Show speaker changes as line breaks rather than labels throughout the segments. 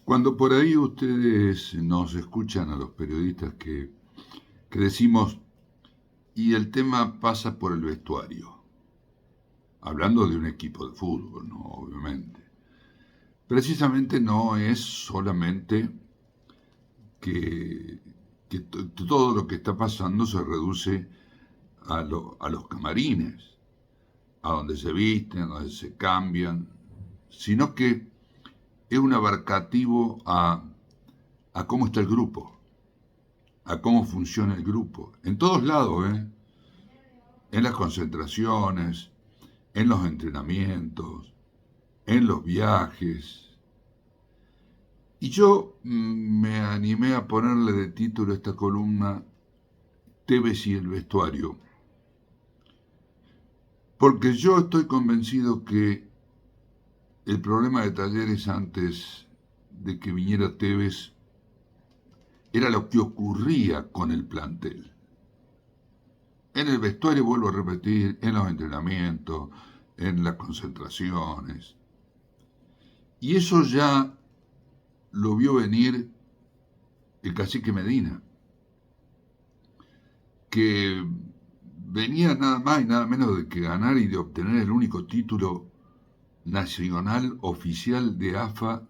Cuando por ahí ustedes nos escuchan a los periodistas que decimos, y el tema pasa por el vestuario, hablando de un equipo de fútbol, ¿no? Obviamente. Precisamente no es solamente que, que todo lo que está pasando se reduce a los camarines, a donde se visten, a donde se cambian, sino que es un abarcativo a cómo está el grupo, a cómo funciona el grupo, en todos lados, ¿eh? En las concentraciones, en los entrenamientos, en los viajes. Y yo me animé a ponerle de título a esta columna Tevez y el vestuario, porque yo estoy convencido que el problema de Talleres antes de que viniera Tevez era lo que ocurría con el plantel. En el vestuario, vuelvo a repetir, en los entrenamientos, en las concentraciones. Y eso ya lo vio venir el cacique Medina, que venía nada más y nada menos de que ganar y de obtener el único título nacional oficial de AFA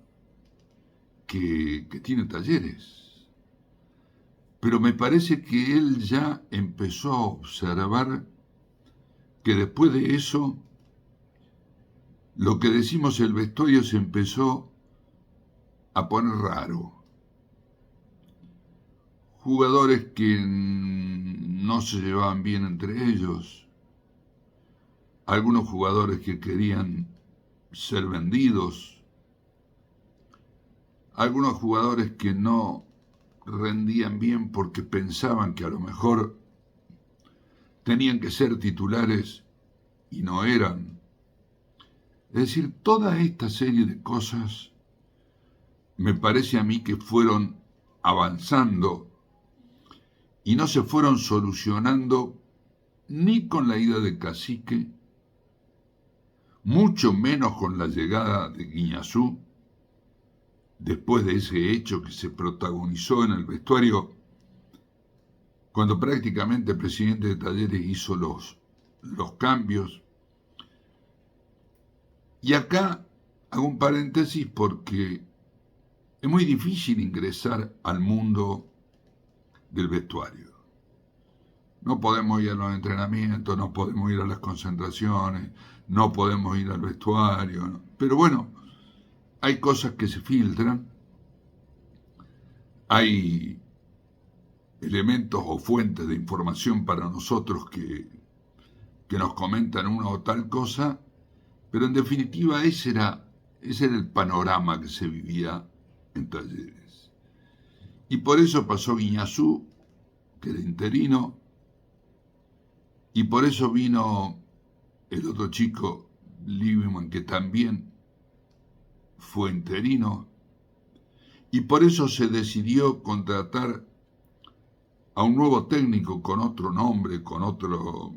que tiene Talleres. Pero me parece que él ya empezó a observar que después de eso, lo que decimos el vestuario se empezó a poner raro. Jugadores que no se llevaban bien entre ellos, algunos jugadores que querían ser vendidos, algunos jugadores que no rendían bien porque pensaban que a lo mejor tenían que ser titulares y no eran. Es decir, toda esta serie de cosas me parece a mí que fueron avanzando y no se fueron solucionando ni con la ida de Cacique, mucho menos con la llegada de Guiñazú, después de ese hecho que se protagonizó en el vestuario, cuando prácticamente el presidente de Talleres hizo los cambios. Y acá hago un paréntesis porque es muy difícil ingresar al mundo del vestuario. No podemos ir a los entrenamientos, no podemos ir a las concentraciones, no podemos ir al vestuario, ¿no? Pero bueno, hay cosas que se filtran, hay elementos o fuentes de información para nosotros que nos comentan una o tal cosa, pero en definitiva ese era el panorama que se vivía en Talleres. Y por eso pasó Guiñazú, que era interino, y por eso vino el otro chico, Lieberman, que también fue interino, y por eso se decidió contratar a un nuevo técnico con otro nombre, con otro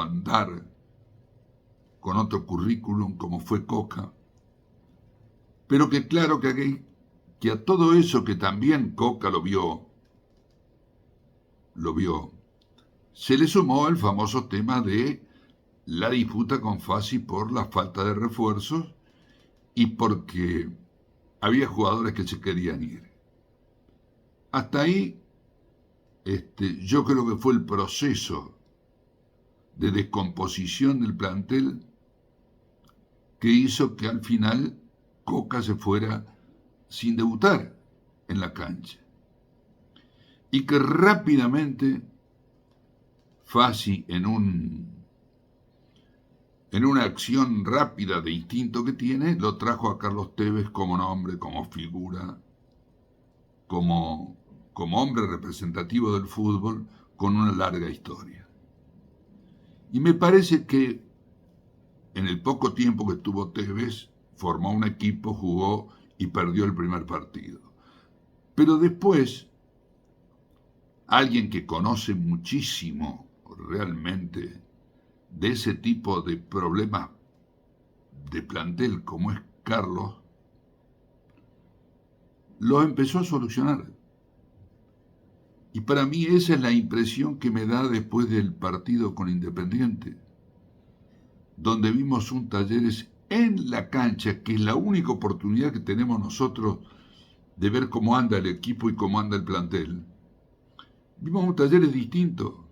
andar, con otro currículum, como fue Coca, pero que claro que a todo eso que también Coca lo vio, se le sumó el famoso tema de la disputa con Fassi por la falta de refuerzos y porque había jugadores que se querían ir. Hasta ahí, yo creo que fue el proceso de descomposición del plantel que hizo que al final Coca se fuera sin debutar en la cancha. Y que rápidamente Fassi, en una acción rápida de instinto que tiene, lo trajo a Carlos Tevez como nombre, como figura, como, como hombre representativo del fútbol con una larga historia. Y me parece que en el poco tiempo que tuvo Tevez, formó un equipo, jugó y perdió el primer partido. Pero después, alguien que conoce muchísimo realmente de ese tipo de problemas de plantel como es Carlos, los empezó a solucionar. Y para mí esa es la impresión que me da después del partido con Independiente, donde vimos un Talleres en la cancha, que es la única oportunidad que tenemos nosotros de ver cómo anda el equipo y cómo anda el plantel. Vimos un Talleres distinto,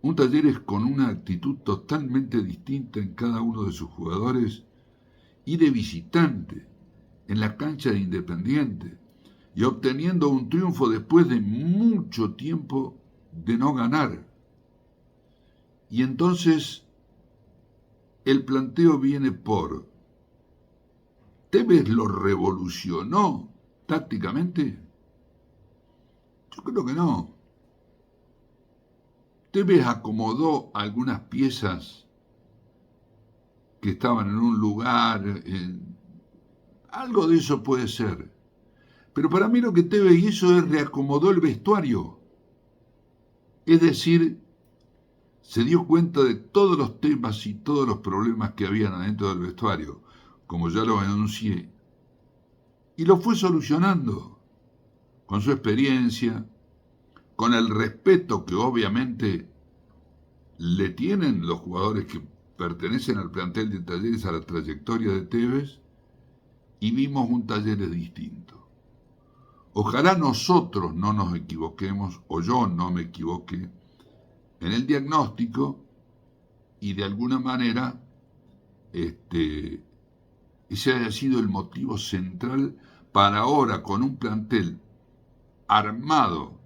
un Talleres con una actitud totalmente distinta en cada uno de sus jugadores y de visitante en la cancha de Independiente y obteniendo un triunfo después de mucho tiempo de no ganar. Y entonces el planteo viene por: ¿Tevez lo revolucionó tácticamente? Yo creo que no. Tevez acomodó algunas piezas que estaban en un lugar, algo de eso puede ser. Pero para mí lo que Tevez hizo es reacomodó el vestuario. Es decir, se dio cuenta de todos los temas y todos los problemas que habían adentro del vestuario, como ya lo anuncié, y lo fue solucionando con su experiencia, con el respeto que obviamente le tienen los jugadores que pertenecen al plantel de Talleres a la trayectoria de Tevez, y vimos un Talleres distinto. Ojalá nosotros no nos equivoquemos, o yo no me equivoque, en el diagnóstico, y de alguna manera ese haya sido el motivo central para ahora, con un plantel armado